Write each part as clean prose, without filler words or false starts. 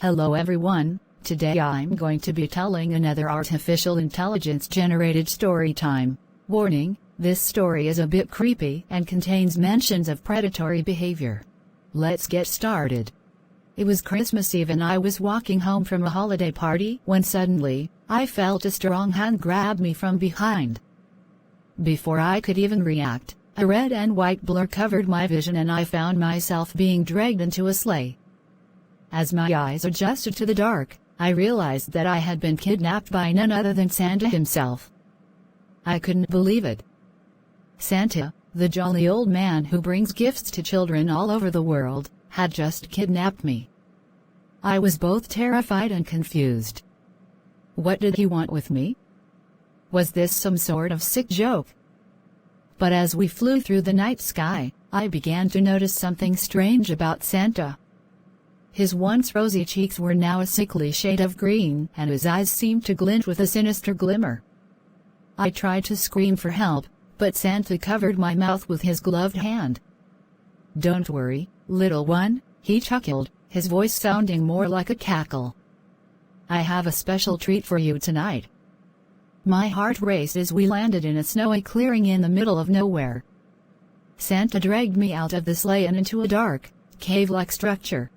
Hello everyone, today I'm going to be telling another artificial intelligence generated story time. Warning, this story is a bit creepy and contains mentions of predatory behavior. Let's get started. It was Christmas Eve and I was walking home from a holiday party when suddenly, I felt a strong hand grab me from behind. Before I could even react, a red and white blur covered my vision and I found myself being dragged into a sleigh. As my eyes adjusted to the dark, I realized that I had been kidnapped by none other than Santa himself. I couldn't believe it. Santa, the jolly old man who brings gifts to children all over the world, had just kidnapped me. I was both terrified and confused. What did he want with me? Was this some sort of sick joke? But as we flew through the night sky, I began to notice something strange about Santa. His once rosy cheeks were now a sickly shade of green, and his eyes seemed to glint with a sinister glimmer. I tried to scream for help, but Santa covered my mouth with his gloved hand. "Don't worry, little one," he chuckled, his voice sounding more like a cackle. "I have a special treat for you tonight." My heart raced as we landed in a snowy clearing in the middle of nowhere. Santa dragged me out of the sleigh and into a dark, cave-like structure.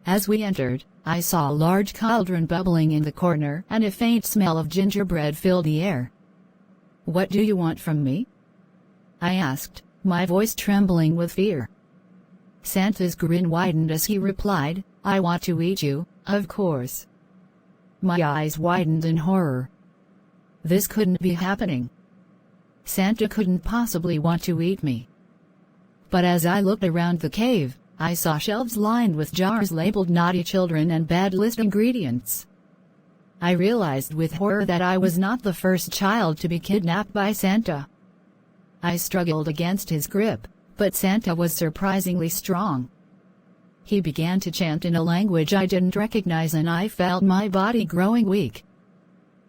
As we entered, I saw a large cauldron bubbling in the corner and a faint smell of gingerbread filled the air. "What do you want from me?" I asked, my voice trembling with fear. Santa's grin widened as he replied, "I want to eat you, of course." My eyes widened in horror. This couldn't be happening. Santa couldn't possibly want to eat me. But as I looked around the cave, I saw shelves lined with jars labeled naughty children and bad list ingredients. I realized with horror that I was not the first child to be kidnapped by Santa. I struggled against his grip, but Santa was surprisingly strong. He began to chant in a language I didn't recognize and I felt my body growing weak.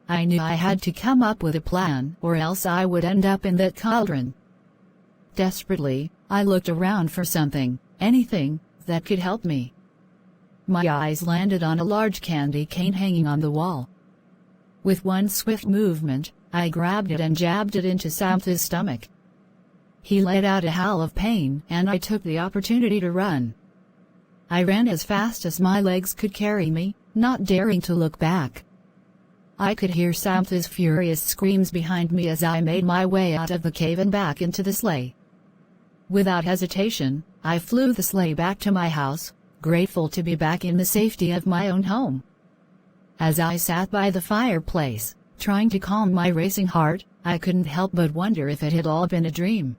I knew I had to come up with a plan or else I would end up in that cauldron. Desperately, I looked around for something, anything, that could help me. My eyes landed on a large candy cane hanging on the wall. With one swift movement, I grabbed it and jabbed it into Santa's stomach. He let out a howl of pain and I took the opportunity to run. I ran as fast as my legs could carry me, not daring to look back. I could hear Santa's furious screams behind me as I made my way out of the cave and back into the sleigh. Without hesitation, I flew the sleigh back to my house, grateful to be back in the safety of my own home. As I sat by the fireplace, trying to calm my racing heart, I couldn't help but wonder if it had all been a dream.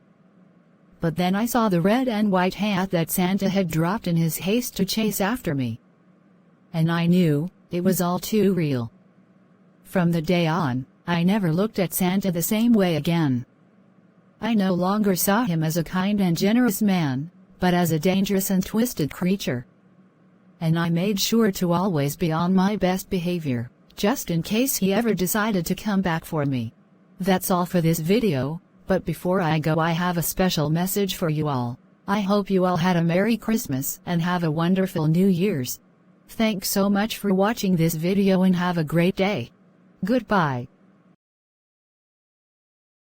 But then I saw the red and white hat that Santa had dropped in his haste to chase after me. And I knew, it was all too real. From the day on, I never looked at Santa the same way again. I no longer saw him as a kind and generous man, but as a dangerous and twisted creature. And I made sure to always be on my best behavior, just in case he ever decided to come back for me. That's all for this video, but before I go I have a special message for you all. I hope you all had a Merry Christmas and have a wonderful New Year's. Thanks so much for watching this video and have a great day. Goodbye.